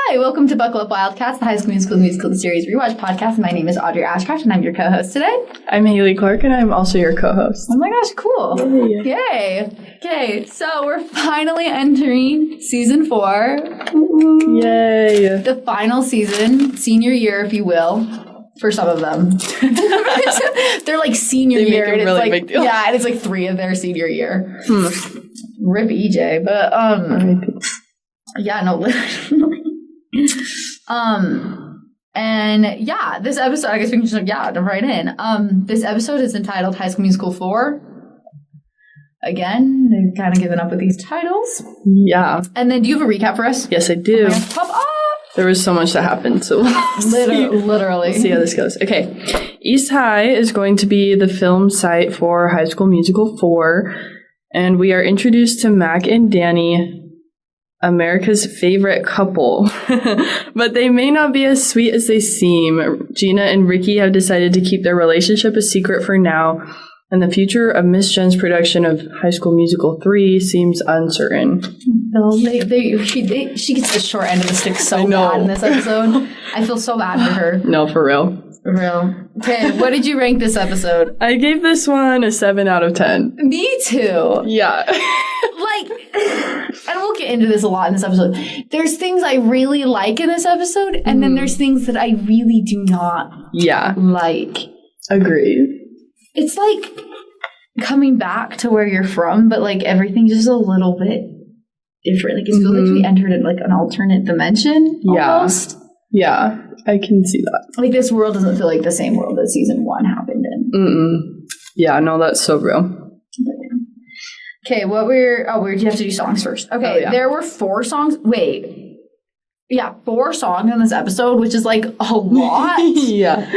Hi, welcome to Buckle Up Wildcats, the High School Musical series Rewatch podcast. My name is Audrey Ashcraft, and I'm your co-host today. I'm Haley Clark, and I'm also your co-host. Oh my gosh, cool. Yay. Okay, so we're finally entering season 4. Yay. The final season, senior year, if you will, for some of them. They're like senior they year. Make a really like, big deal. Yeah, and it's like 3 of their senior year. Rip EJ, but yeah, no, literally. And yeah, this episode, I guess we can just jump right in. This episode is entitled High School Musical 4. Again, they've kind of given up with these titles. Yeah. And then do you have a recap for us? Yes, I do. Pop off! There was so much that happened, so literally. We'll see how this goes. Okay. East High is going to be the film site for High School Musical 4, and we are introduced to Mac and Danny, America's favorite couple. But they may not be as sweet as they seem. Gina and Ricky have decided to keep their relationship a secret for now, and the future of Miss Jen's production of High School Musical 3 seems uncertain. No, she gets the short end of the stick so bad in this episode. I feel so bad for her. No, for real. For real. Okay, what did you rank this episode? I gave this one a 7 out of 10. Me too. Yeah. And we'll get into this a lot in this episode. There's things I really like in this episode, and then there's things that I really do not like. Agreed. It's like coming back to where you're from, but like everything's just a little bit different. Like it feels like we entered in like an alternate dimension almost. Yeah, I can see that. Like this world doesn't feel like the same world that season 1 happened in. Yeah, no, that's so real. Okay, you have to do songs first. Okay, there were 4 songs. Wait. Yeah, 4 songs in this episode, which is like a lot. Yeah.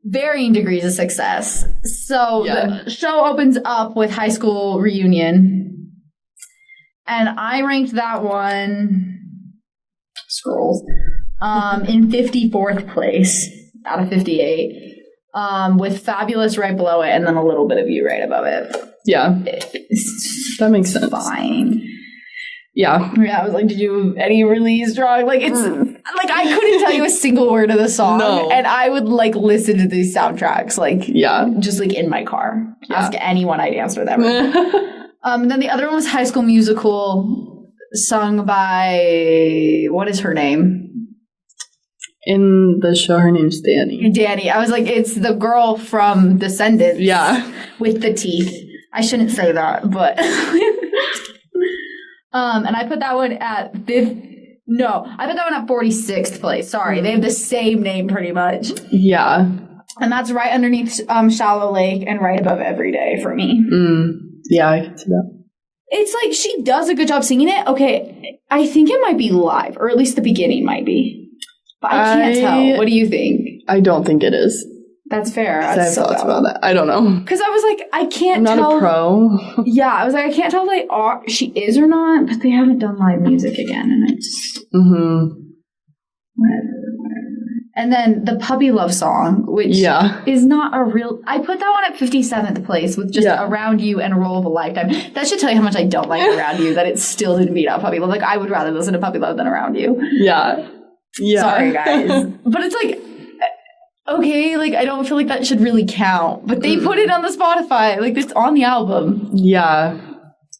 Varying degrees of success. So the show opens up with High School Reunion. And I ranked that one in 54th place out of 58. With Fabulous right below it and then a little bit of You right above it. Yeah. That makes sense. Fine. Yeah. I was like, did you have any really strong? Like, it's like I couldn't tell you a single word of the song. No. And I would like listen to these soundtracks, like, just like in my car. Ask anyone, I'd answer them. And then the other one was High School Musical, sung by, what is her name? In the show, her name's Danny. Danny. I was like, it's the girl from Descendants. Yeah. With the teeth. I shouldn't say that, but... and I put that one at... I put that one at 46th place. Sorry. They have the same name pretty much. Yeah. And that's right underneath Shallow Lake and right above Everyday for me. Yeah, I can see that. It's like she does a good job singing it. Okay, I think it might be live, or at least the beginning might be. But I can't tell. What do you think? I don't think it is. That's fair. I have thoughts about that. I don't know. Because I was like, I can't tell. I'm not a pro. Yeah, I was like, I can't tell if she is or not, but they haven't done live music again, and I just... Whatever. And then the Puppy Love song, which is not a real... I put that one at 57th place with just Around You and A Roll of a Lifetime. That should tell you how much I don't like Around You, that it still didn't beat out Puppy Love. Like, I would rather listen to Puppy Love than Around You. Yeah. Sorry, guys. But it's like, okay, like, I don't feel like that should really count. But they put it on the Spotify. Like, it's on the album. Yeah.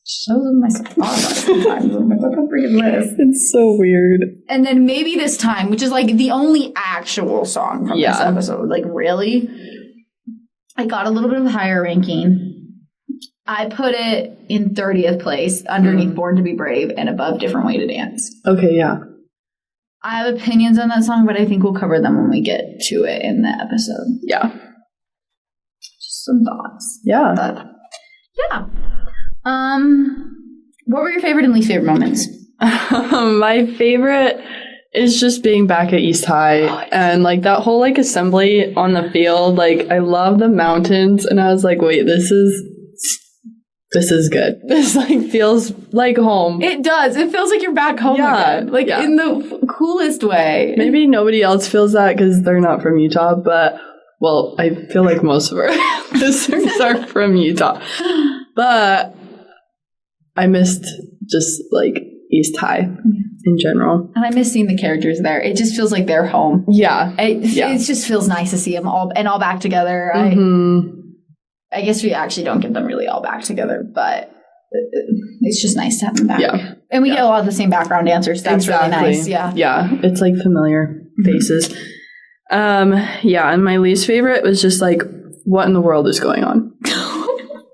Shows on my Spotify sometimes. I'm like, what the freaking list? It's so weird. And then Maybe This Time, which is, like, the only actual song from this episode. Like, really? I got a little bit of a higher ranking. I put it in 30th place, underneath Born to Be Brave, and above Different Way to Dance. Okay, yeah. I have opinions on that song, but I think we'll cover them when we get to it in the episode. Yeah. Just some thoughts. Yeah. But, yeah. What were your favorite and least favorite moments? My favorite is just being back at East High and like that whole like assembly on the field. Like I love the mountains, and I was like, wait, this is good. This like feels like home. It does. It feels like you're back home again. Like in the coolest way. Maybe nobody else feels that because they're not from Utah, but well, I feel like most of our listeners are from Utah. But I missed just like East High in general. And I miss seeing the characters there. It just feels like they're home. Yeah. It just feels nice to see them all back together. I guess we actually don't get them really all back together, but it's just nice to have them back. Yeah. And we get a lot of the same background dancers. That's really nice. Yeah. Yeah. It's like familiar faces. And my least favorite was just like, what in the world is going on?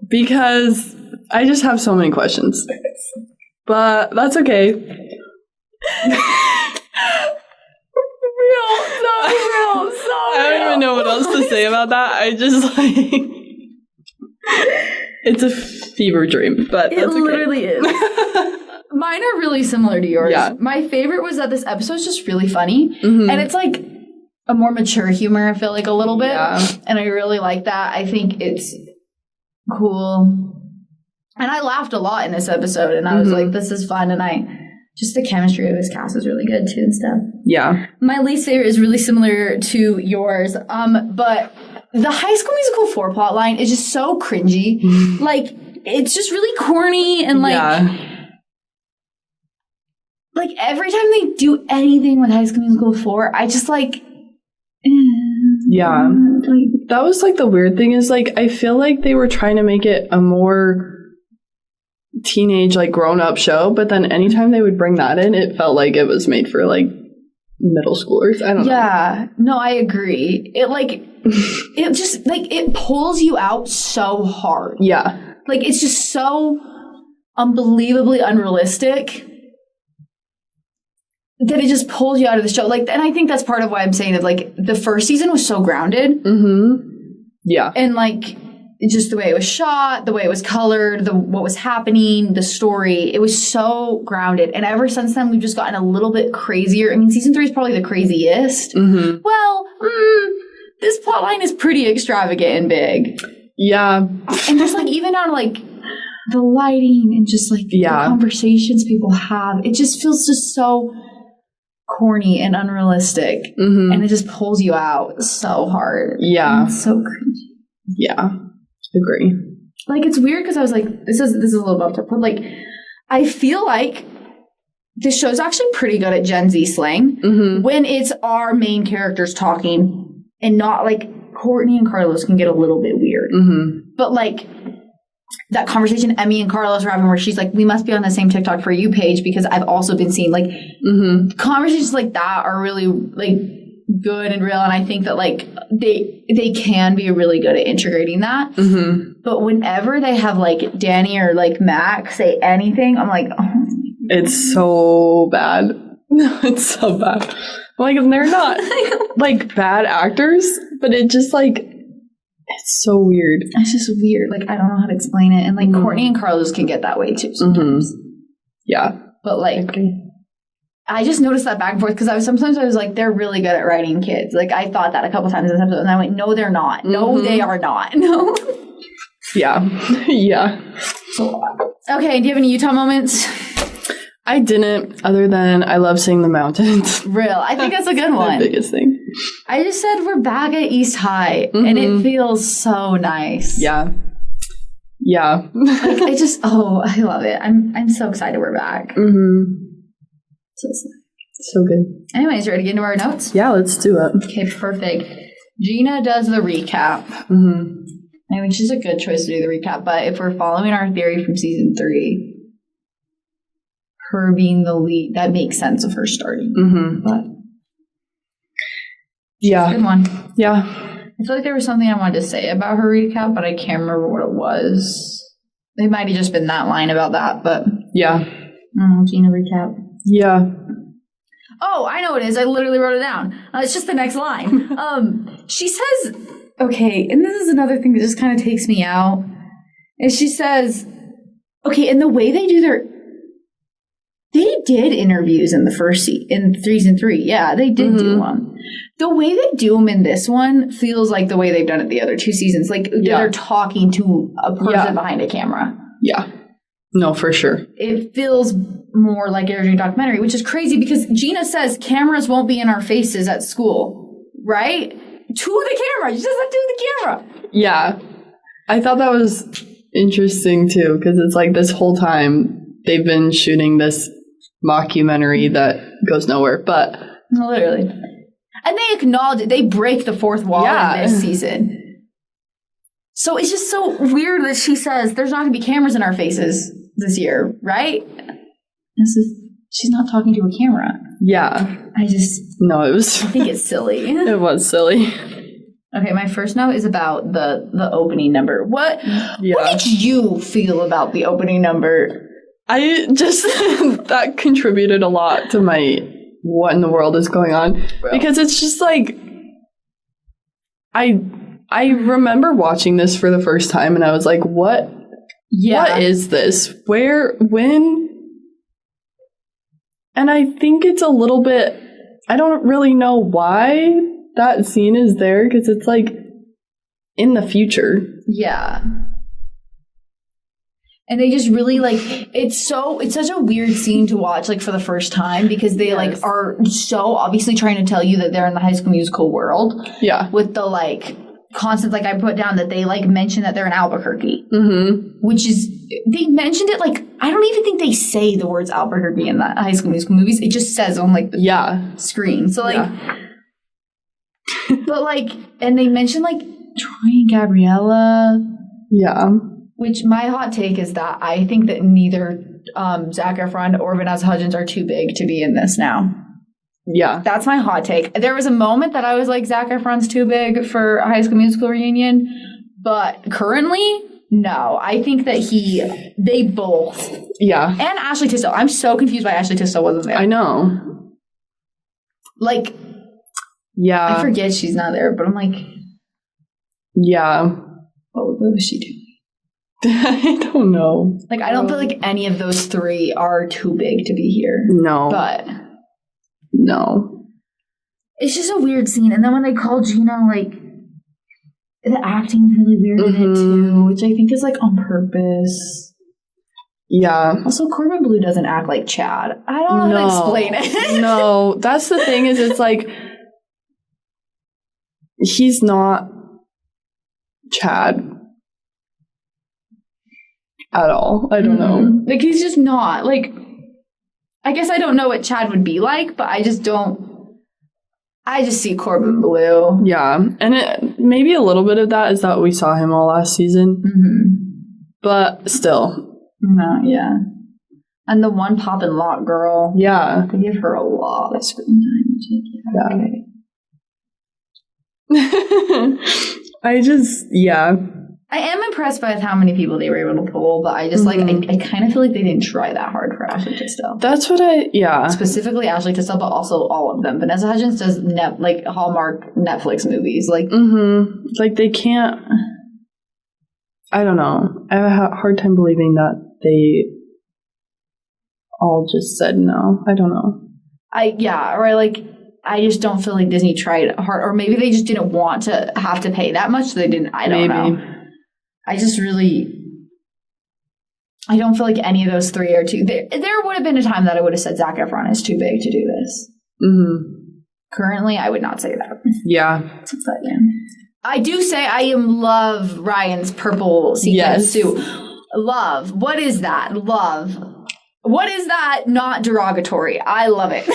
Because I just have so many questions. But that's okay. Real. I don't even know what else to say about that. I just like... It's a fever dream, but that's okay. It literally is. Mine are really similar to yours. Yeah. My favorite was that this episode is just really funny. And it's like a more mature humor, I feel like, a little bit. Yeah. And I really like that. I think it's cool. And I laughed a lot in this episode, and I was like, this is fun. And just the chemistry of this cast is really good, too, and stuff. Yeah. My least favorite is really similar to yours. But the High School Musical 4 plot line is just so cringy. Like, it's just really corny, and like every time they do anything with High School Musical 4, I just like... Yeah. That was like the weird thing is like, I feel like they were trying to make it a more teenage, like grown-up show, but then anytime they would bring that in, it felt like it was made for like middle schoolers. I don't know. Yeah, no, I agree. It like it just like it pulls you out so hard. Yeah, like it's just so unbelievably unrealistic that it just pulls you out of the show. Like, and I think that's part of why I'm saying that like the first season was so grounded. Yeah, and like just the way it was shot, the way it was colored, what was happening, the story, it was so grounded. And ever since then, we've just gotten a little bit crazier. I mean, season 3 is probably the craziest. Well, this plotline is pretty extravagant and big. Yeah. And just like even on like the lighting and just like the conversations people have, it just feels just so corny and unrealistic. And it just pulls you out so hard. Yeah. It's so cringy. Yeah. Agree. Like, it's weird because I was like, this is a little bit off topic, but like, I feel like this show's actually pretty good at Gen Z slang when it's our main characters talking and not like Courtney and Carlos can get a little bit weird. But like that conversation Emmy and Carlos were having where she's like, we must be on the same TikTok for you page because I've also been seeing like conversations like that are really like good and real, and I think that like they can be really good at integrating that. But whenever they have like Danny or like Mac say anything, I'm like, oh. It's so bad. It's so bad. Like, they're not like bad actors, but it just like it's so weird. It's just weird. Like, I don't know how to explain it. And like Courtney and Carlos can get that way too sometimes. Yeah, but like. I just noticed that back and forth because sometimes I was like, they're really good at writing kids. Like, I thought that a couple times in this episode, and I went, no, they're not. No, they are not. No. Yeah. Yeah. Okay, do you have any Utah moments? I didn't, other than I love seeing the mountains. Real. I think that's a good one. The biggest thing. I just said we're back at East High, and it feels so nice. Yeah. Yeah. Like, I love it. I'm so excited we're back. So good. Anyways, ready to get into our notes? Yeah, let's do it. Okay, perfect. Gina does the recap. I mean, she's a good choice to do the recap, but if we're following our theory from season 3, her being the lead, that makes sense of her starting. But yeah. Good one. Yeah. I feel like there was something I wanted to say about her recap, but I can't remember what it was. It might have just been that line about that, but... Yeah. Gina recap. Yeah. Oh, I know what it is. I literally wrote it down. It's just the next line. She says, okay, and this is another thing that just kind of takes me out. And she says, okay, and the way they do they did interviews in in season 3. Yeah, they did do them. The way they do them in this one feels like the way they've done it the other 2 seasons. Like they're talking to a person behind a camera. Yeah. No, for sure. It feels more like a documentary, which is crazy because Gina says cameras won't be in our faces at school, right? To the camera. She says that to the camera. Yeah. I thought that was interesting too because it's like this whole time they've been shooting this mockumentary that goes nowhere, but literally. And they acknowledge it. They break the fourth wall in this season. So it's just so weird that she says there's not going to be cameras in our faces this year, right? She's not talking to a camera. Yeah. I think it's silly. It was silly. Okay, my first note is about the opening number. What did you feel about the opening number? I just, that contributed a lot to my what in the world is going on. Bro. Because it's just like, I remember watching this for the first time and I was like, what is this? Where, when? And I think it's a little bit, I don't really know why that scene is there, because it's like in the future. Yeah. And they just really like, it's such a weird scene to watch like for the first time, because they like are so obviously trying to tell you that they're in the High School Musical world. Yeah. With the like constant, like I put down that they like mention that they're in Albuquerque. Mm-hmm. Which is, they mentioned it like, I don't even think they say the words Albuquerque in the High School Musical movies. It just says on like the screen. So like, but like, and they mentioned like Troy and Gabriella. Yeah. Which my hot take is that I think that neither Zac Efron or Vanessa Hudgens are too big to be in this now. Yeah. That's my hot take. There was a moment that I was like, Zac Efron's too big for a High School Musical reunion. But currently, no. I think that they both. Yeah. And Ashley Tisdale. I'm so confused why Ashley Tisdale wasn't there. I know. Like, yeah. I forget she's not there, but I'm like. Yeah. What was she doing? I don't know. Like, I don't feel like any of those three are too big to be here. No. But. No. It's just a weird scene. And then when they call Gina, like, the acting's really weird in it, too. Which I think is, like, on purpose. Yeah. Also, Corbin Bleu doesn't act like Chad. I don't know how to explain it. No. That's the thing is, it's like, he's not Chad. At all. I don't know. Like, he's just not. Like, I guess I don't know what Chad would be like, but I just see Corbin Bleu. Yeah. And maybe a little bit of that is that we saw him all last season. Mm-hmm. But still. No, yeah. And the one pop and lock girl. Yeah. They give her a lot of screen time. Which, okay. I am impressed by how many people they were able to pull, but I just I kind of feel like they didn't try that hard for Ashley Tisdale. That's what Specifically Ashley Tisdale, but also all of them. Vanessa Hudgens does Hallmark Netflix movies. Like, like they can't, I don't know. I have a hard time believing that they all just said no. I don't know. I just don't feel like Disney tried hard, or maybe they just didn't want to have to pay that much, so they didn't. I don't know. I don't feel like any of those three are too. There would have been a time that I would have said Zac Efron is too big to do this. Mm-hmm. Currently, I would not say that. Yeah. But, yeah. I do say I love Ryan's purple sequin suit. Love. What is that? Love. What is that? Not derogatory. I love it.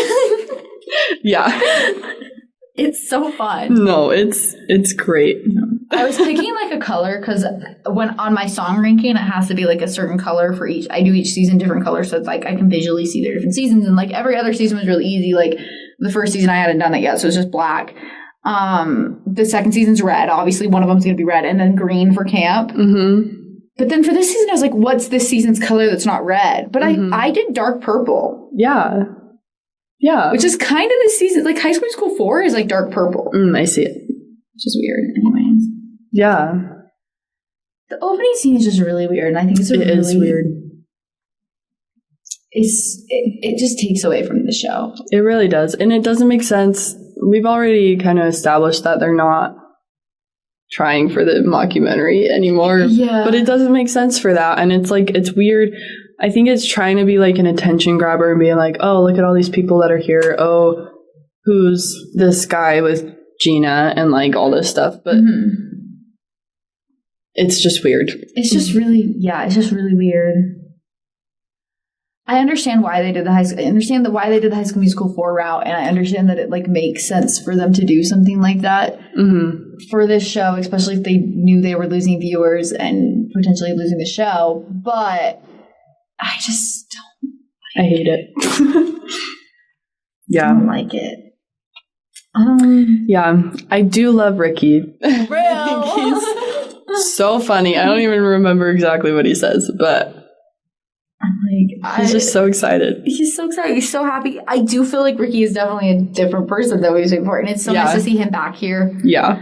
Yeah. It's so fun. No, it's great. I was picking like a color because when on my song ranking, it has to be like a certain color for each. I do each season different colors, so it's like I can visually see their different seasons. And like every other season was really easy. Like the first season I hadn't done it yet, so it's just black. The second season's red. Obviously, one of them's gonna be red, and then green for camp. Mm-hmm. But then for this season, I was like, "What's this season's color that's not red?" But I did dark purple. Yeah. Yeah. Which is kind of this season. Like High School Musical 4 is like dark purple. I see it. Which is weird. Anyways. Yeah. The opening scene is just really weird. And I think it's is weird. It just takes away from the show. It really does. And it doesn't make sense. We've already kind of established that they're not trying for the mockumentary anymore. Yeah. But it doesn't make sense for that. And it's like, it's weird. I think it's trying to be like an attention grabber and being like, oh, look at all these people that are here. Oh, who's this guy with Gina and like all this stuff. But it's just weird. It's just really weird. I understand why they did the High School Musical 4 route, and I understand that it like makes sense for them to do something like that for this show, especially if they knew they were losing viewers and potentially losing the show. But I just don't. I hate it. Yeah, I don't like it. Yeah, I do love Ricky. Real. He's so funny. I don't even remember exactly what he says, but. He's just so excited. He's so excited. He's so happy. I do feel like Ricky is definitely a different person than he was before, and it's so nice to see him back here. Yeah.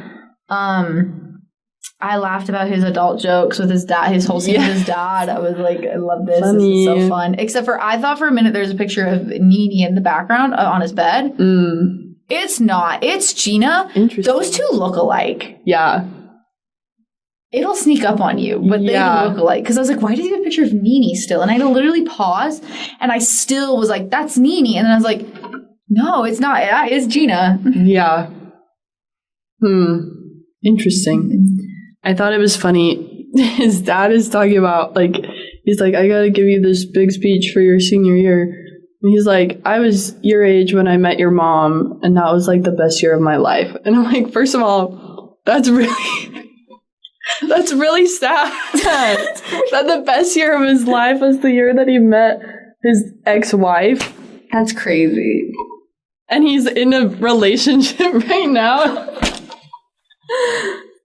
I laughed about his adult jokes with his dad, his whole scene with his dad. I was like, I love this. Funny. This is so fun. Except for, I thought for a minute there's a picture of Nene in the background on his bed. It's not. It's Gina. Interesting. Those two look alike. Yeah. It'll sneak up on you, but they look alike. Because I was like, why does he have a picture of Nene still? And I had to literally pause, and I still was like, that's Nene. And then I was like, no, it's not. It's Gina. Yeah. Interesting. I thought it was funny. His dad is talking about, like, he's like, I gotta give you this big speech for your senior year. And he's like, I was your age when I met your mom, and that was, like, the best year of my life. And I'm like, first of all, that's really sad. That the best year of his life was the year that he met his ex-wife. That's crazy. And he's in a relationship right now.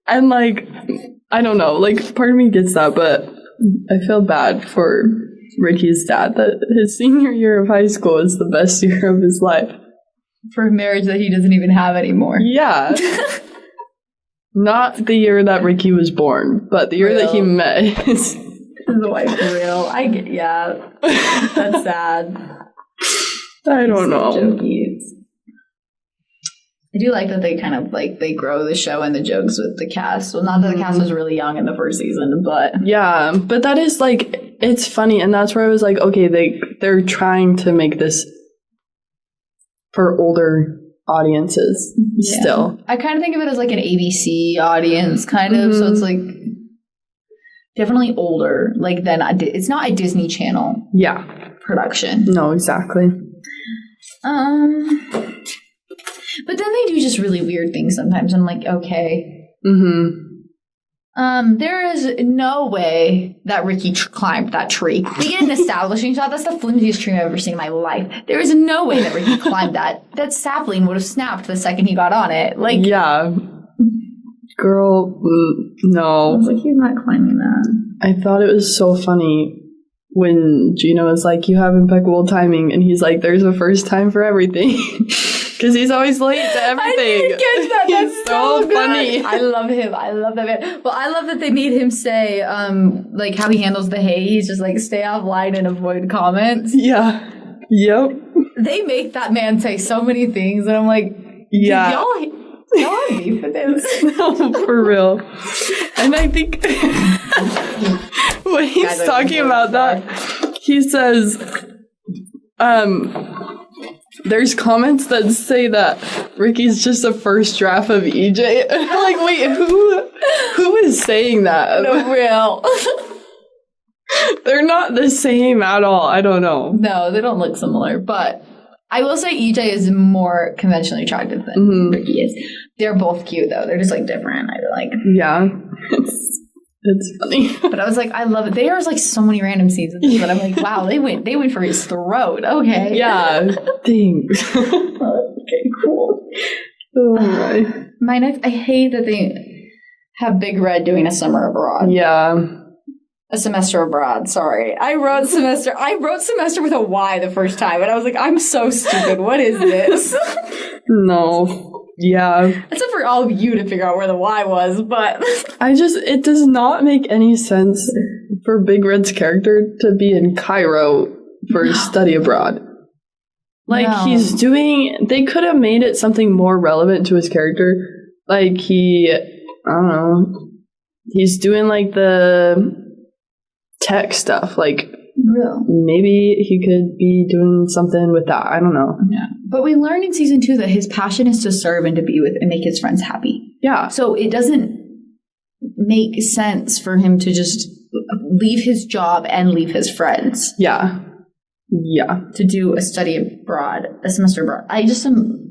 And, like, I don't know. Like, part of me gets that, but I feel bad for Ricky's dad that his senior year of high school is the best year of his life. For a marriage that he doesn't even have anymore. Yeah. Not the year that Ricky was born, but the year that he met his wife. Real. I get, yeah. That's sad. I don't know. Jokies. I do like that they kind of, like, they grow the show and the jokes with the cast. Well, not that the cast was really young in the first season, but... Yeah, but that is, like, it's funny, and that's where I was like, okay, they're trying to make this for older audiences still. I kind of think of it as, like, an ABC audience, kind of, so it's, like, definitely older. Like, then it's not a Disney Channel production. No, exactly. But then they do just really weird things sometimes. I'm like, okay. There is no way that Ricky climbed that tree. We get an establishing shot. That's the flimsiest tree I've ever seen in my life. There is no way that Ricky climbed that. That sapling would have snapped the second he got on it. Like, yeah. Girl, no. I was like, he's not climbing that. I thought it was so funny when Gina was like, you have impeccable timing. And he's like, there's a first time for everything. Because he's always late to everything. I didn't get that. That's so funny. I love him. I love that man. Well, I love that they made him say, like, how he handles the hay. He's just like, stay offline and avoid comments. Yeah. Yep. They make that man say so many things. And I'm like, yeah. Y'all have beef with this? No, for real. And I think when he's talking about that, he says, there's comments that say that Ricky's just a first draft of EJ. I'm like, wait, who is saying that? No, real. They're not the same at all. I don't know. No, they don't look similar. But I will say EJ is more conventionally attractive than Ricky is. They're both cute, though. They're just, like, different, I feel like. Yeah. It's funny. But I was like, I love it. There's like so many random scenes in this, but I'm like, wow, they went for his throat. Okay. Yeah. Thanks. Okay, cool. Oh my. My next, I hate that they have Big Red doing a summer abroad. Yeah. A semester abroad, sorry. I wrote semester with a Y the first time, and I was like, I'm so stupid. What is this? No. Yeah. Except for all of you to figure out where the Y was, but... it does not make any sense for Big Red's character to be in Cairo for study abroad. Like, they could have made it something more relevant to his character. Like, I don't know, he's doing, like, the tech stuff, like... Real. Maybe he could be doing something with that. I don't know. Yeah. But we learned in season 2 that his passion is to serve and to be with and make his friends happy. Yeah. So it doesn't make sense for him to just leave his job and leave his friends. Yeah. Yeah. To do a study abroad, a semester abroad. I just am...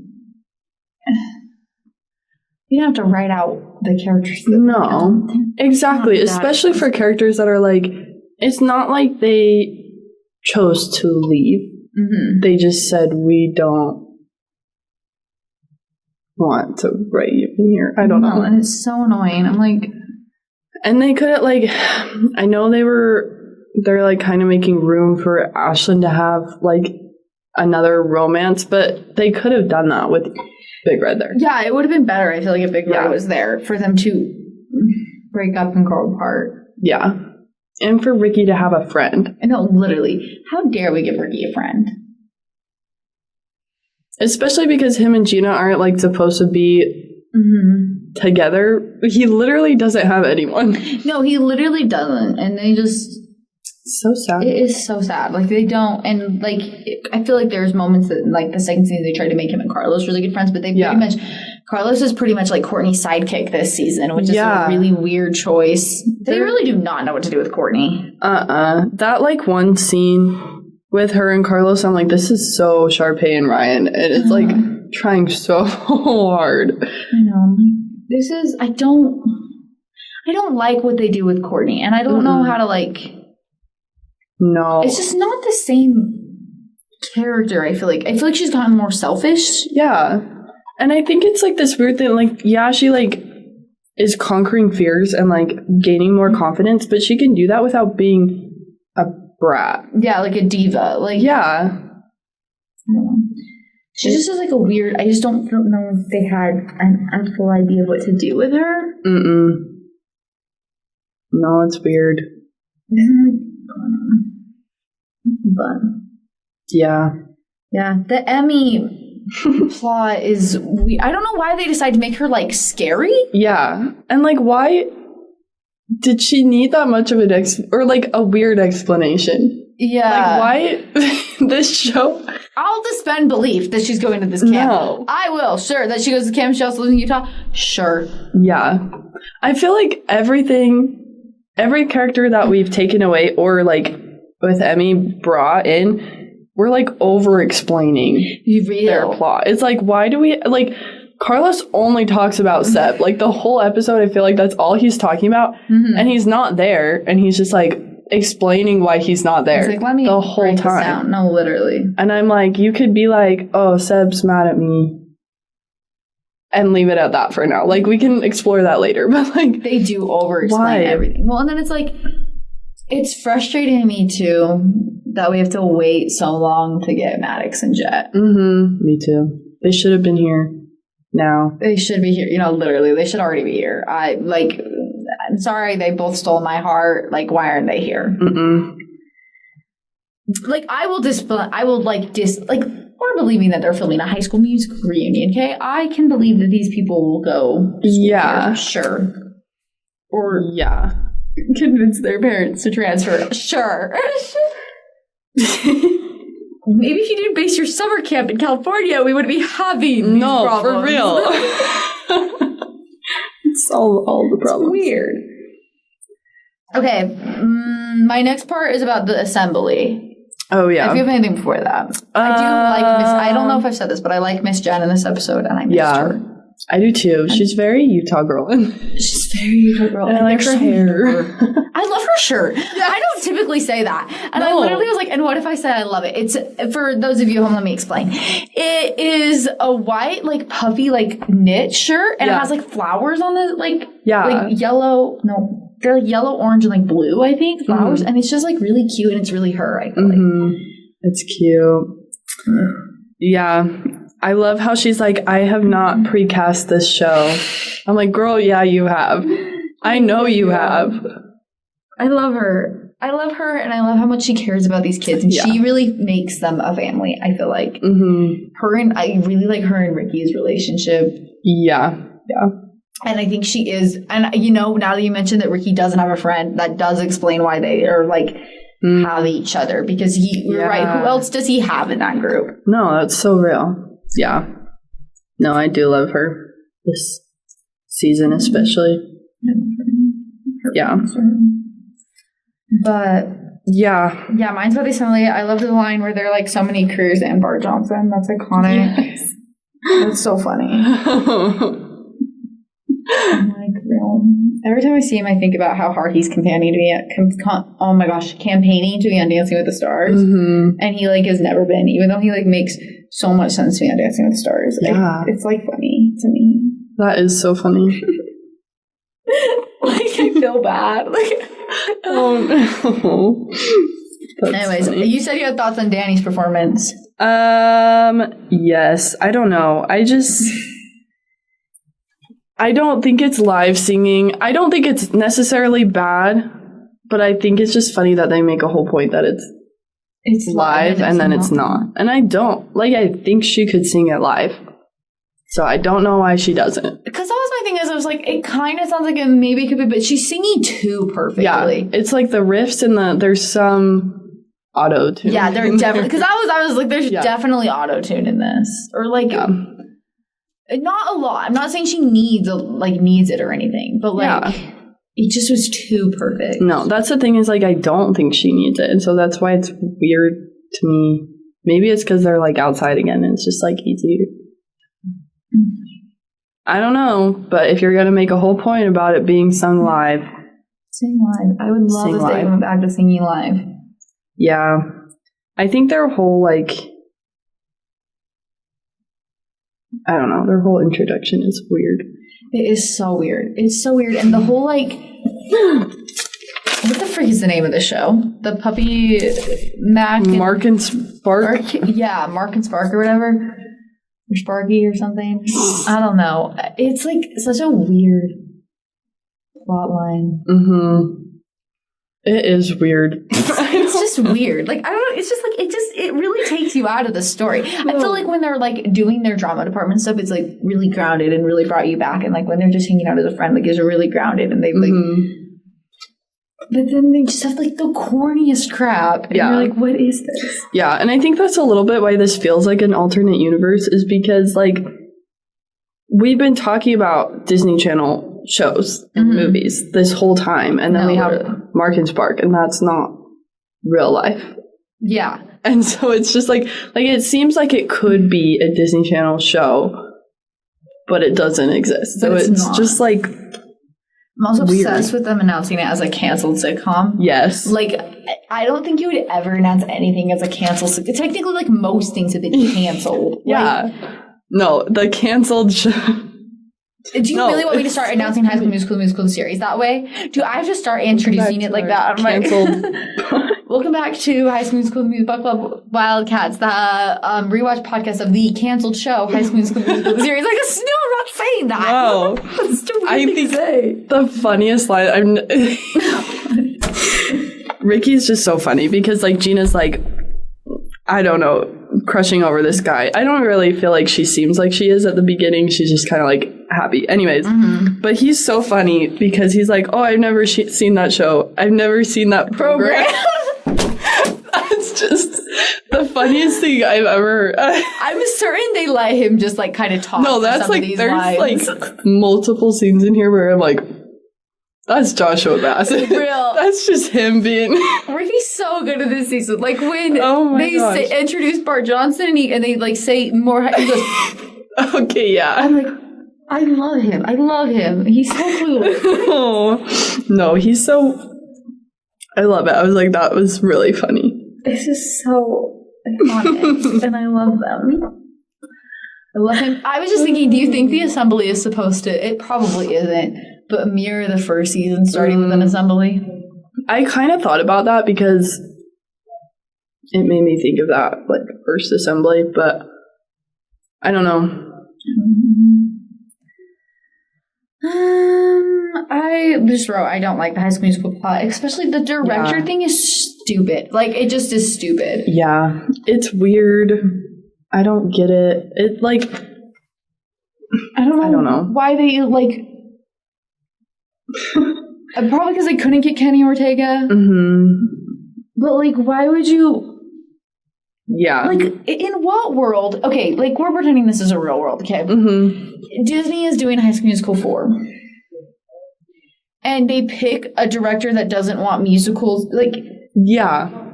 You don't have to write out the characters. No. Exactly. Especially for characters that are like... It's not like they chose to leave. Mm-hmm. They just said, we don't want to write you in here. I don't know. And it's so annoying. I'm like... And they couldn't, like... I know they're, like, kind of making room for Ashlyn to have, like, another romance, but they could have done that with Big Red there. Yeah, it would have been better, I feel like, if Big Red was there for them to break up and grow apart. Yeah. And for Ricky to have a friend. I know, literally. How dare we give Ricky a friend? Especially because him and Gina aren't, like, supposed to be together. He literally doesn't have anyone. No, he literally doesn't. And they just... So sad. It is so sad. Like, they don't... And, like, I feel like there's moments that, like, the second season, they tried to make him and Carlos really good friends, but they pretty much... Carlos is pretty much like Courtney's sidekick this season, which is a really weird choice. They really do not know what to do with Courtney. That, like, one scene with her and Carlos, I'm like, this is so Sharpay and Ryan. And it's, like, trying so hard. I know. This is... I don't like what they do with Courtney. And I don't know how to, like... No. It's just not the same character, I feel like. I feel like she's gotten more selfish. Yeah. And I think it's, like, this weird thing, like, she, like, is conquering fears and, like, gaining more confidence, but she can do that without being a brat. Yeah, like a diva. Like, yeah. I don't know. She just is, like, a weird... I just don't know if they had a full idea of what to do with her. No, it's weird. But... Yeah. Yeah. The Emmy... plot is I don't know why they decided to make her, like, scary. Yeah. And, like, why did she need that much of an or like a weird explanation? Yeah. Like, why this show? I'll suspend belief that she's going to this camp. No. I will. Sure. That she goes to camp, she also lives in Utah. Sure. Yeah. I feel like every character that we've taken away or, like, with Emmy brought in, we're, like, over-explaining their plot. It's like, why do we... Like, Carlos only talks about Seb. Like, the whole episode, I feel like that's all he's talking about. And he's not there. And he's just, like, explaining why he's not there. It's like, let me the whole time. Down. No, literally. And I'm like, you could be like, oh, Seb's mad at me. And leave it at that for now. Like, we can explore that later. But, like... They do over-explain everything. Well, and then it's like... It's frustrating to me, too, that we have to wait so long to get Maddox and Jet. Me too. They should have been here now. They should be here. You know, literally, they should already be here. I'm sorry, they both stole my heart. Like, why aren't they here? Like, or believing that they're filming a High School Musical reunion, okay? I can believe that these people will go. Yeah. Sure. Or, convince their parents to transfer. Sure. Maybe if you didn't base your summer camp in California, we would be having these problems. For real. It's all the problems. It's weird. Okay, my next part is about the assembly. Oh, yeah. If you have anything before that. I do like Miss... I don't know if I've said this, but I like Miss Jen in this episode, and I missed her. I do too. She's very Utah girl. She's very Utah girl. And I like her hair. I love her shirt. I don't typically say that. And I literally was like, and what if I said I love it? It's, for those of you at home, let me explain. It is a white, like, puffy, like, knit shirt. And it has, like, flowers on the, like yellow. No, they're like yellow, orange, and, like, blue, I think. Flowers. And it's just, like, really cute. And it's really her, I feel like. It's cute. Yeah. I love how she's like, I have not precast this show. I'm like, girl, yeah, you have. I know you have. I love her. And I love how much she cares about these kids. And she really makes them a family, I feel like. I really like her and Ricky's relationship. Yeah. And I think she is. And, you know, now that you mentioned that Ricky doesn't have a friend, that does explain why they are, like, have each other. Because you're right. Who else does he have in that group? No, that's so real. Yeah. No, I do love her. This season especially. Yeah. But Yeah. Yeah, mine's What They Smell Like. I love the line where they're like, so many careers and Bart Johnson. That's iconic. Yes. That's so funny. I'm like, real. Every time I see him, I think about how hard he's campaigning to be campaigning to be on Dancing with the Stars. Mm-hmm. And he like has never been, even though he like makes so much sense to me on Dancing with the Stars. Yeah. It's like funny to me. That is so funny. Like I feel bad. Like oh no. Anyways, funny. You said you had thoughts on Danny's performance. Yes. I don't know. I don't think it's live singing. I don't think it's necessarily bad, but I think it's just funny that they make a whole point that it's live and then it's not. And I don't. Like, I think she could sing it live. So I don't know why she doesn't. Because that was my thing I was like, it kind of sounds like it maybe could be, but she's singing too perfectly. Yeah, it's like the riffs and there's some auto-tune. Yeah, they're definitely, because I was like, there's definitely auto-tune in this. Or like, not a lot. I'm not saying she needs it or anything, but like, it just was too perfect. No, that's the thing is like, I don't think she needs it. And so that's why it's weird to me. Maybe it's because they're like outside again and it's just like easier. I don't know, but if you're going to make a whole point about it being sung live. Sing live. I would love if they went back to singing live. Yeah. I think their whole, like, I don't know, their whole introduction is weird. It is so weird. It's so weird. And the whole, like, what the frick is the name of the show? The puppy Mark and Spark? Yeah, Mark and Spark or whatever. Or Sparky or something. I don't know. It's like such a weird plot line. Mm-hmm. It is weird. It's just weird. Like, I don't know. It's just like, it really takes you out of the story. I feel like when they're like doing their drama department stuff, it's like really grounded and really brought you back. And like when they're just hanging out as a friend, like it's really grounded and they like, but then they just have like the corniest crap. And you're like, what is this? Yeah. And I think that's a little bit why this feels like an alternate universe is because like we've been talking about Disney Channel shows and movies this whole time. And then we have Mark and Spark and that's not real life. Yeah. And so it's just like it seems like it could be a Disney Channel show, but it doesn't exist. So it's just like I'm also obsessed with them announcing it as a canceled sitcom. Yes. Like, I don't think you would ever announce anything as a canceled sitcom. Technically, like, most things have been canceled. Yeah. Like, no, the canceled show. Do you really want me to start announcing High School Musical series that way? Do I have to start introducing it like that? Canceled. Welcome back to High School Musical Book Club Wildcats, the rewatch podcast of the canceled show High School Musical series. Like, no, I'm not saying that. No, that's too weird to say. The funniest line. Ricky's just so funny because like Gina's like, I don't know, crushing over this guy. I don't really feel like she seems like she is at the beginning. She's just kind of like happy. Anyways, but he's so funny because he's like, oh, I've never seen that show. I've never seen that program. That's just the funniest thing I've ever. I'm certain they let him just like kind of talk. No, that's like there's lines. Like multiple scenes in here where I'm like, that's Joshua Bassett. Real. That's just him being. Ricky's so good at this season. Like when they introduce Bart Johnson and they like say more. He goes, okay, yeah. I'm like, I love him. I love him. He's so clueless. Oh, no, he's so. I love it. I was like, that was really funny. It's just so iconic, and I love them. I love him. I was just thinking, do you think the assembly is supposed to? It probably isn't, but mirror the first season starting with an assembly. I kind of thought about that because it made me think of that, like first assembly, but I don't know. I just wrote, I don't like the High School Musical plot, especially the director thing is stupid. Like, it just is stupid. Yeah, it's weird. I don't get it. It, like, I don't know why they, like, probably because they couldn't get Kenny Ortega. But, like, why would you... Yeah. Like, in what world? Okay, like, we're pretending this is a real world, okay? Disney is doing High School Musical 4. And they pick a director that doesn't want musicals. Like, Yeah.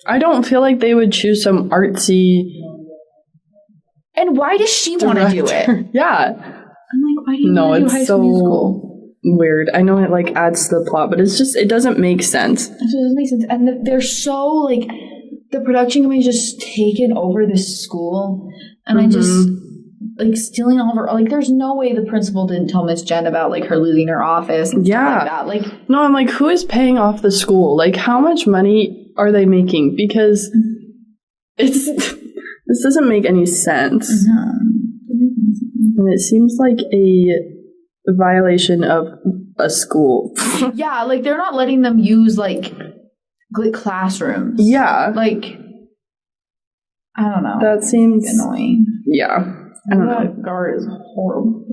I don't feel like they would choose some artsy. And why does she want to do it? Yeah. I'm like, why do you want to do High School Musical? Weird. I know it like adds to the plot, but it doesn't make sense. It doesn't make sense. And they're so like, the production company's just taken over this school, and I just like stealing all of her. Like, there's no way the principal didn't tell Miss Jen about like her losing her office and stuff like that. Like, no, I'm like, who is paying off the school? Like, how much money are they making? Because this doesn't make any sense. And it seems like a violation of a school. Yeah, like they're not letting them use like classrooms. Yeah. Like, I don't know. That seems annoying. Yeah. I don't know. That guard is horrible.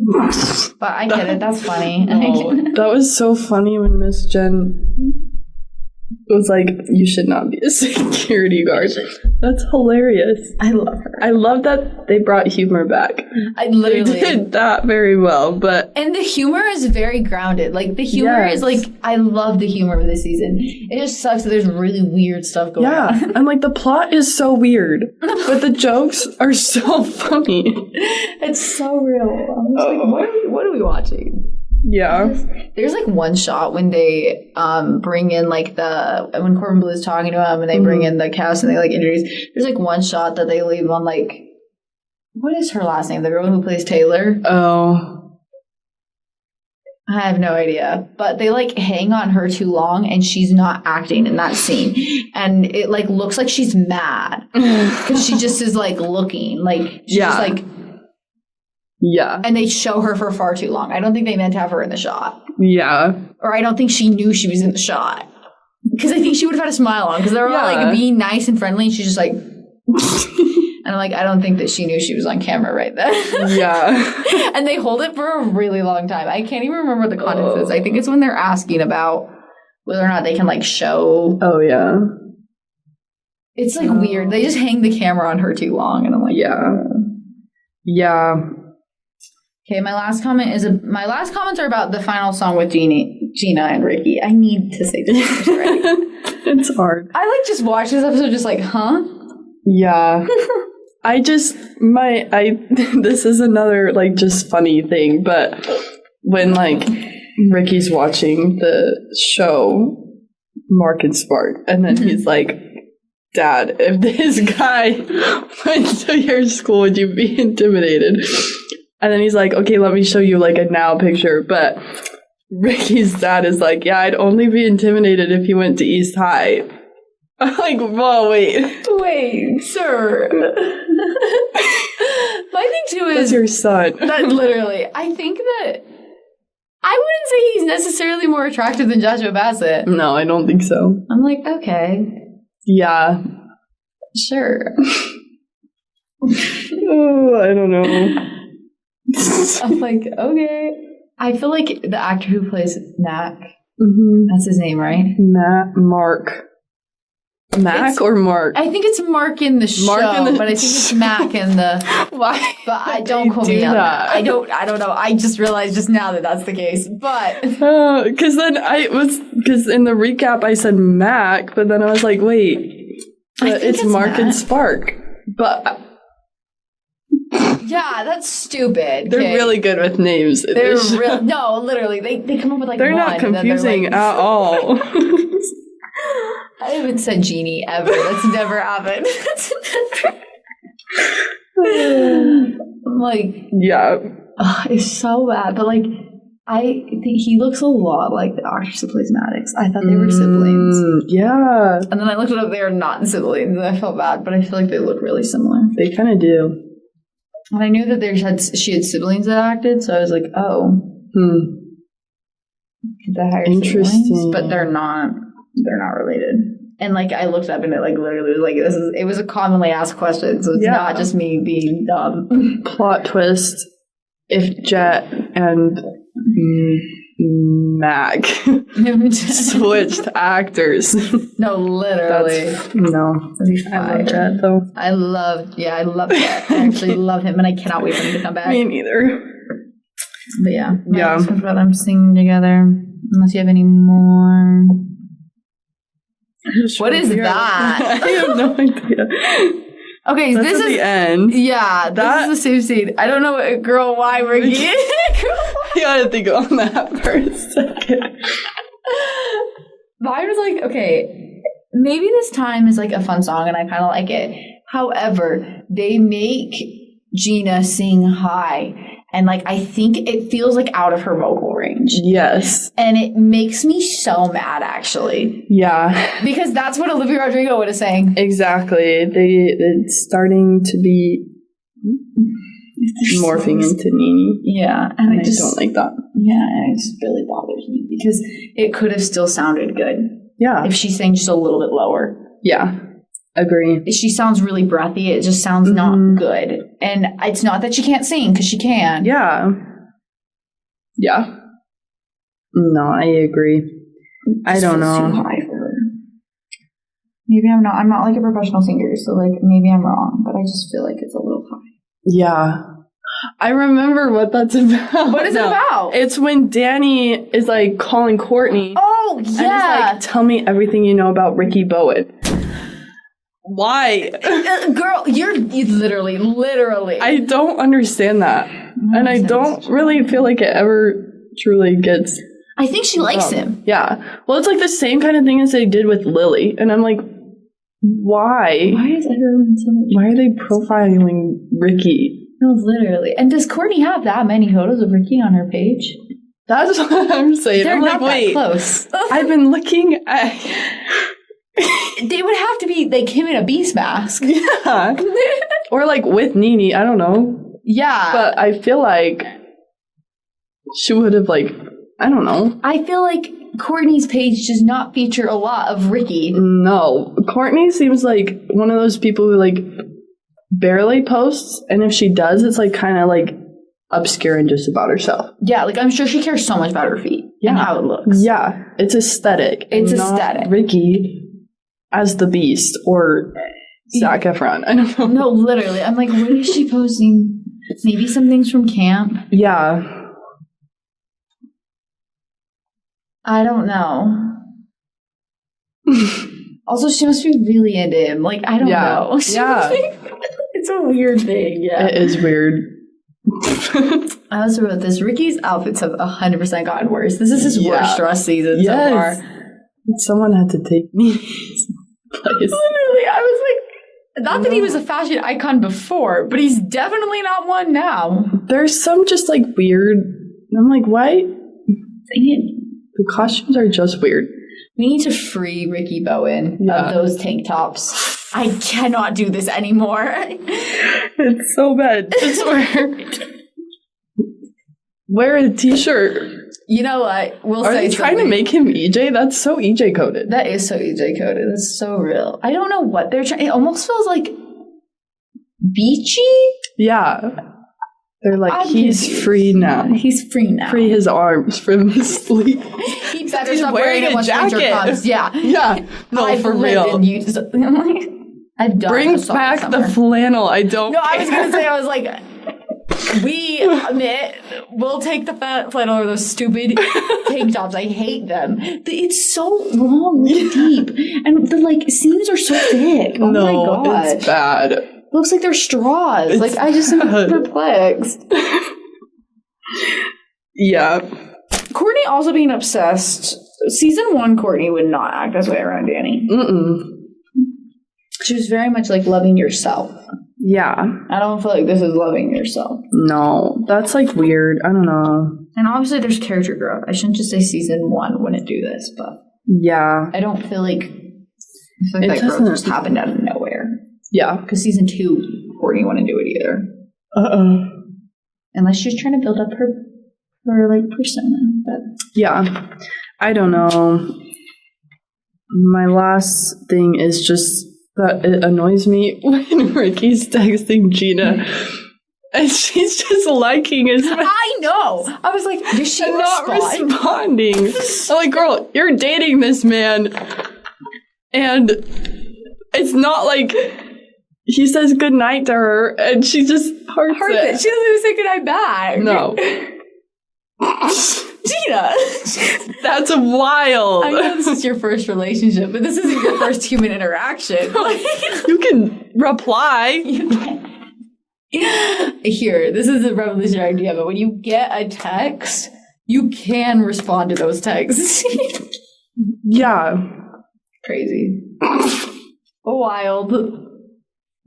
But I get it. That's funny. No, that was so funny when Miss Jen was like, you should not be a security guard. That's hilarious. I love her. I love that they brought humor back. I literally did that very well, and the humor is very grounded. Like, the humor is like, I love the humor of this season. It just sucks that there's really weird stuff going on. Yeah, and like the plot is so weird, but the jokes are so funny. It's so real. I'm just like, what are we watching? Yeah. There's like one shot when they bring in like when Corbin Blue is talking to him and they bring in the cast and they like introduce. There's like one shot that they leave on like, what is her last name? The girl who plays Taylor. Oh. I have no idea. But they like hang on her too long and she's not acting in that scene. And it like looks like she's mad because she just is like looking like she's just like. Yeah. And they show her for far too long. I don't think they meant to have her in the shot. Yeah. Or I don't think she knew she was in the shot. Because I think she would have had a smile on. Because they're all like being nice and friendly. And she's just like... and I'm like, I don't think that she knew she was on camera right then. Yeah. And they hold it for a really long time. I can't even remember what the context is. I think it's when they're asking about whether or not they can like show... Oh, yeah. It's like weird. They just hang the camera on her too long. And I'm like... Yeah. Yeah. Okay, my last comments are about the final song with Gina and Ricky. I need to say this right. It's hard. I like just watch this episode just like, huh? Yeah. this is another like just funny thing, but when like Ricky's watching the show Mark and Spark, and then he's like, Dad, if this guy went to your school, would you be intimidated? And then he's like, okay, let me show you like a now picture. But Ricky's dad is like, yeah, I'd only be intimidated if he went to East High. I'm like, whoa, wait, sir. My thing too is... That's your son. That literally, I think that... I wouldn't say he's necessarily more attractive than Joshua Bassett. No, I don't think so. I'm like, okay. Yeah. Sure. Oh, I don't know. I'm like, okay. I feel like the actor who plays Mac, that's his name, right? Mark. Mac or Mark? I think it's Mark in the show, but I think it's Mac in the... Why? But I don't quote me on that. I don't know. I just realized just now that that's the case, but... Because in the recap I said Mac, but then I was like, wait, it's Mark Mac. And Spark. But... Yeah, that's stupid. They're really good with names. No, literally, they come up with like they're not confusing at all. I haven't said Genie ever. That's never happened. I'm like, yeah, it's so bad. But like, I think he looks a lot like the actress who plays Maddox. I thought they were siblings. Yeah, and then I looked it up. They are not siblings. And I felt bad, but I feel like they look really similar. They kind of do. And I knew that she had siblings that acted, so I was like, oh. Interesting. Siblings, but they're not related. And like I looked up and it like literally was like it was a commonly asked question, so it's not just me being dumb. Plot twist: if Jet and Mac switched actors. No, literally. I love Jet though. I love Jet. I actually love him and I cannot wait for him to come back. Me neither. But yeah. About them singing together. Unless you have any more. What is that? I have no idea. Okay, That's this at is the end. Yeah, this is the same scene. I don't know what girl why Ricky. You gotta think on that for a second. Mine was like, okay, maybe This Time is like a fun song and I kind of like it. However, they make Gina sing high. And, like, I think it feels, like, out of her vocal range. Yes. And it makes me so mad, actually. Yeah. Because that's what Olivia Rodrigo would have sang. Exactly. It's starting to be morphing into Nene. Yeah. And I don't like that. Yeah, and it just really bothers me. Because it could have still sounded good. Yeah. If she sang just a little bit lower. Yeah. Agree. She sounds really breathy. It just sounds not good. And it's not that she can't sing, because she can. Yeah. Yeah. No, I agree. I don't know. Too high for her. Maybe I'm not. I'm not like a professional singer, so like maybe I'm wrong, but I just feel like it's a little high. Yeah. I remember what that's about. What is it about? It's when Danny is like calling Courtney. Oh, yeah. And it's like, tell me everything you know about Ricky Bowen. Why? Girl, you literally. I don't understand that. And I don't really feel like it ever truly gets... I think she likes him. Yeah. Well, it's like the same kind of thing as they did with Lily. And I'm like, why? Why is everyone so much... Why are they profiling Ricky? No, literally. And does Courtney have that many photos of Ricky on her page? That's what I'm saying. They're I'm not like, wait. that close. I've been looking at... They would have to be like him in a beast mask. Yeah. Or like with Nene. I don't know. Yeah. But I feel like she would have like, I don't know. I feel like Courtney's page does not feature a lot of Ricky. No. Courtney seems like one of those people who like barely posts. And if she does, it's like kind of like obscure and just about herself. Yeah. Like I'm sure she cares so much about her feet and how it looks. Yeah. It's aesthetic. It's not aesthetic. Ricky as the Beast or Zac Efron. I don't know. No, literally. I'm like, what is she posting? Maybe some things from camp? Yeah. I don't know. Also, she must be really into him. Like, I don't know. Yeah. It's a weird thing. Yeah. It is weird. I also wrote this. Ricky's outfits have 100% gotten worse. This is his worst dress season so far. Someone had to take Nene's place. Literally, I was like, not that he was a fashion icon before, but he's definitely not one now. There's some just like weird. I'm like, why? The costumes are just weird. We need to free Ricky Bowen of those tank tops. I cannot do this anymore. It's so bad. Just wear a t-shirt. You know what? Are they trying to make him EJ? That's so EJ coded. That is so EJ coded. That's so real. I don't know what they're trying. It almost feels like beachy. Yeah. They're like, he's free now. He's free now. Free his arms from his sleep. He better stop wearing it once winter comes. Yeah. Yeah. No, for real. I'm like, I've done. Bring back the flannel. I don't. No, I was gonna say. I was like, we'll take the flannel over those stupid tank tops. I hate them. It's so long and deep, and the like seams are so thick. Oh my god, it's bad. It looks like they're straws. It's like I just am perplexed. Yeah. Courtney also being obsessed. Season 1, Courtney would not act this way around Danny. She was very much like loving yourself. Yeah. I don't feel like this is loving yourself. No, that's like weird. I don't know. And obviously there's character growth. I shouldn't just say season 1 wouldn't do this, but yeah. I don't feel like that growth just happened out of nowhere. Yeah. Because season 2, Courtney wouldn't do it either. Unless she's trying to build up her like persona. But yeah. I don't know. My last thing is just that it annoys me when Ricky's texting Gina and she's just liking his message. I know. I was like, does she not responding? I'm like, girl, you're dating this man. And it's not like he says goodnight to her and she just hearts it. She doesn't even say goodnight back. No. Gina. That's wild. I know this is your first relationship, but this isn't your first human interaction. You can reply. You can. Here, this is a revolutionary idea, but when you get a text, you can respond to those texts. Yeah. Crazy. Wild.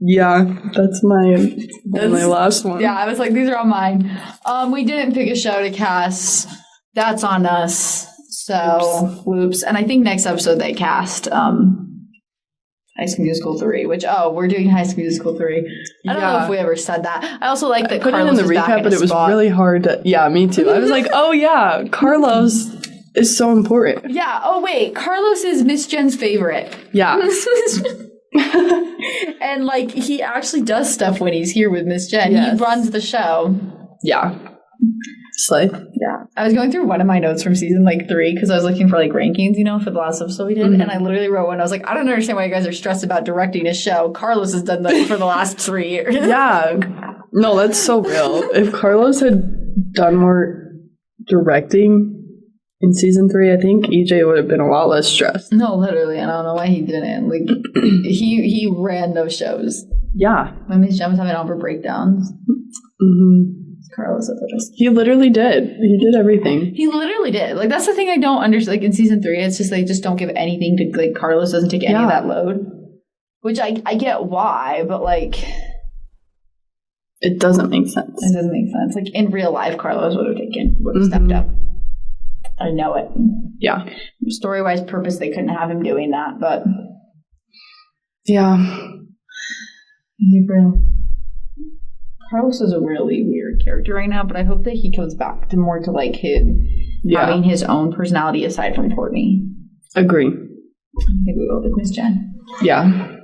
Yeah, that's my last one. Yeah, I was like, these are all mine. We didn't pick a show to cast. That's on us. So, whoops. And I think next episode they cast High School Musical 3, which, we're doing High School Musical 3. I don't know if we ever said that. I also like that Carlos put it in the recap, but it was really hard to... Yeah, me too. I was like, oh yeah, Carlos is so important. Yeah. Oh, wait. Carlos is Miss Jen's favorite. Yeah. And, like, he actually does stuff when he's here with Miss Jen. Yes. He runs the show. Yeah. Slay. Yeah. I was going through one of my notes from season, 3, because I was looking for, rankings, for the last episode we did. Mm-hmm. And I literally wrote one. I was like, I don't understand why you guys are stressed about directing a show. Carlos has done that for the last 3 years. Yeah. No, that's so real. If Carlos had done more directing in season 3, I think EJ would have been a lot less stressed. No, literally. I don't know why he didn't. He ran those shows. Yeah. When Miss Jen was having all her breakdowns. Mm-hmm. Carlos at the desk. He literally did. He did everything. He literally did. That's the thing I don't understand. In season 3, it's just they just don't give anything to Carlos doesn't take any of that load. Which I get why, but it doesn't make sense. It doesn't make sense. In real life, Carlos would have stepped up. I know it. Yeah. Story-wise purpose, they couldn't have him doing that, but... Yeah. Carlos is a really weird character right now, but I hope that he comes back to more to him having his own personality aside from Courtney. Agree. I think we will with Miss Jen. Yeah.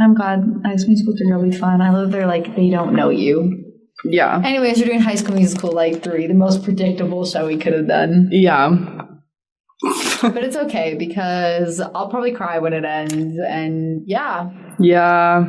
I'm glad High School Musical 3 will be fun. I love their they don't know you. Yeah. Anyways, we're doing High School Musical 3, the most predictable show we could have done. Yeah. But it's okay because I'll probably cry when it ends, and yeah. Yeah.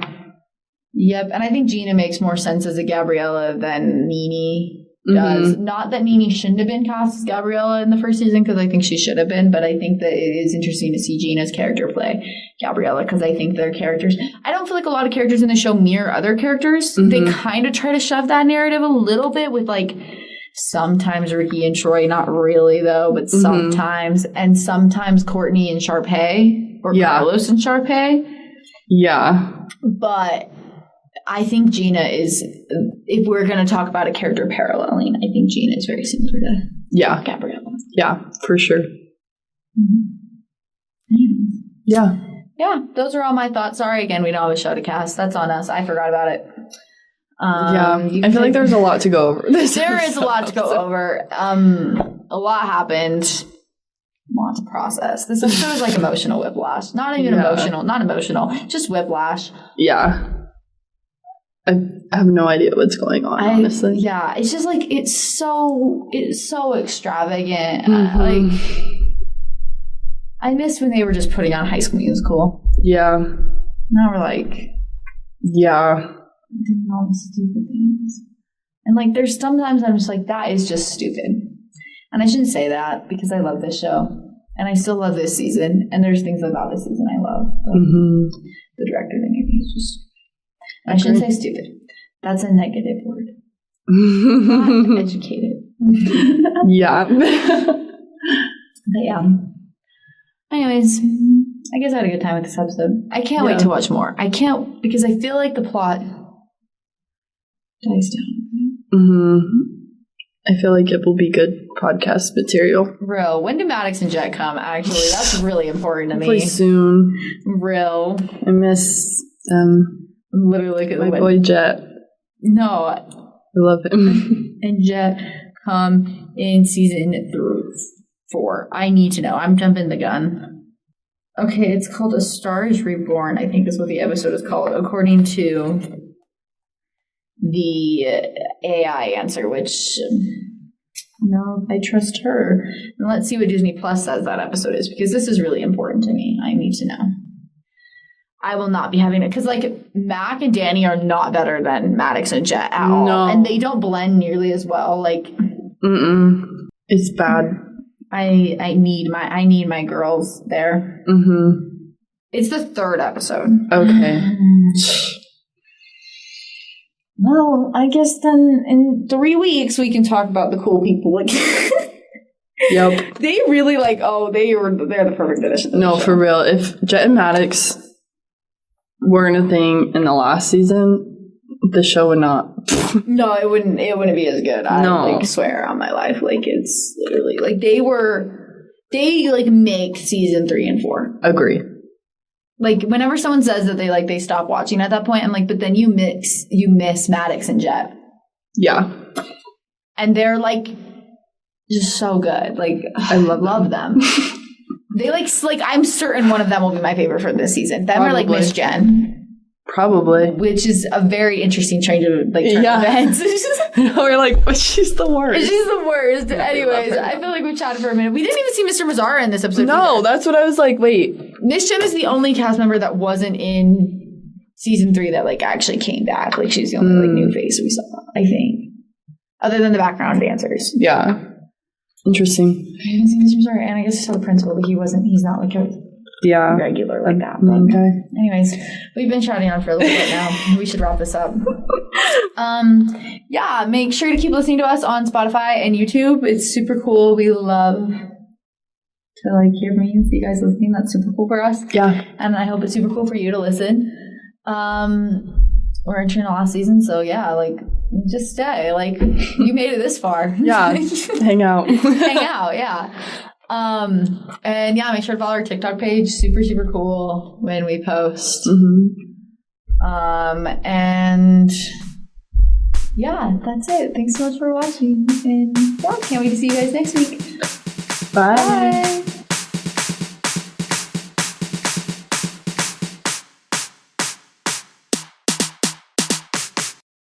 Yep, and I think Gina makes more sense as a Gabriella than Nene does. Mm-hmm. Not that Nene shouldn't have been cast as Gabriella in the first season, because I think she should have been, but I think that it is interesting to see Gina's character play Gabriella, because I think their characters... I don't feel like a lot of characters in the show mirror other characters. Mm-hmm. They kind of try to shove that narrative a little bit with sometimes Ricky and Troy, not really though, but sometimes, and sometimes Courtney and Sharpay, or Carlos and Sharpay. Yeah. But I think Gina is, if we're going to talk about a character paralleling, I think Gina is very similar to Gabriella. Yeah, for sure. Mm-hmm. Yeah. Yeah, those are all my thoughts. Sorry again, we don't have a show to cast. That's on us. I forgot about it. I feel like there's a lot to go over. There is a lot to go over. A lot happened. Want to process. This episode is emotional whiplash. Not even emotional, just whiplash. Yeah. I have no idea what's going on, honestly. Yeah, it's just it's so extravagant. Mm-hmm. I miss when they were just putting on High School Musical. Yeah. Now we're yeah. doing all these stupid things. And there's sometimes I'm just that is just stupid. And I shouldn't say that because I love this show. And I still love this season. And there's things about this season I love. The director thing, I think, is just... I shouldn't say stupid. That's a negative word. Not educated. Yeah. But yeah. Anyways, I guess I had a good time with this episode. I can't wait to watch more. I can't, because I feel like the plot dies down. I feel like it will be good podcast material. Real. When do Maddox and Jet come, actually? That's really important to me. Hopefully soon. Real. I miss them. Literally. My boy Jet. No. I love him. And Jet come in season 4. I need to know. I'm jumping the gun. Okay, it's called A Star is Reborn, I think is what the episode is called, according to the AI answer, which no, I trust her. And let's see what Disney Plus says that episode is, because this is really important to me. I need to know. I will not be having it. Because, like, Mac and Danny are not better than Maddox and Jet at all. And they don't blend nearly as well. Like, it's bad. I need my girls there. It's the 3rd episode. Okay. Well, I guess then in 3 weeks we can talk about the cool people. Like, yep. They really they're the perfect addition to the show. For real. If Jet and Maddox weren't a thing in the last season, the show would not. No, it wouldn't be as good. I swear on my life. Like, it's literally like they make season 3 and 4. Agree. Like, whenever someone says that they stop watching at that point, I'm like, but then you miss Maddox and Jet. Yeah. And they're like just so good. Like, I love them. They I'm certain one of them will be my favorite for this season. Them Probably. are like Miss Jen. Probably. Which is a very interesting change of turn of events. We're like, but she's the worst. She's the worst. Anyways, I feel like we chatted for a minute. We didn't even see Mr. Mazzara in this episode. No, that's what I was like, wait. Miss Jen is the only cast member that wasn't in season 3 that actually came back. Like, she's the only new face we saw, I think. Other than the background dancers. Yeah. Interesting. I haven't seen Mr. Mazzara, and I guess I saw the principal, but he's not like a regular like that. But okay. Anyways, we've been chatting on for a little bit now. We should wrap this up. Make sure to keep listening to us on Spotify and YouTube. It's super cool. We love to hear from you and see you guys listening. That's super cool for us. Yeah. And I hope it's super cool for you to listen. We're entering the last season, so just stay. You made it this far. Yeah. Hang out. Hang out, yeah. And make sure to follow our TikTok page. Super, super cool when we post. And that's it. Thanks so much for watching. And can't wait to see you guys next week. Bye. Bye.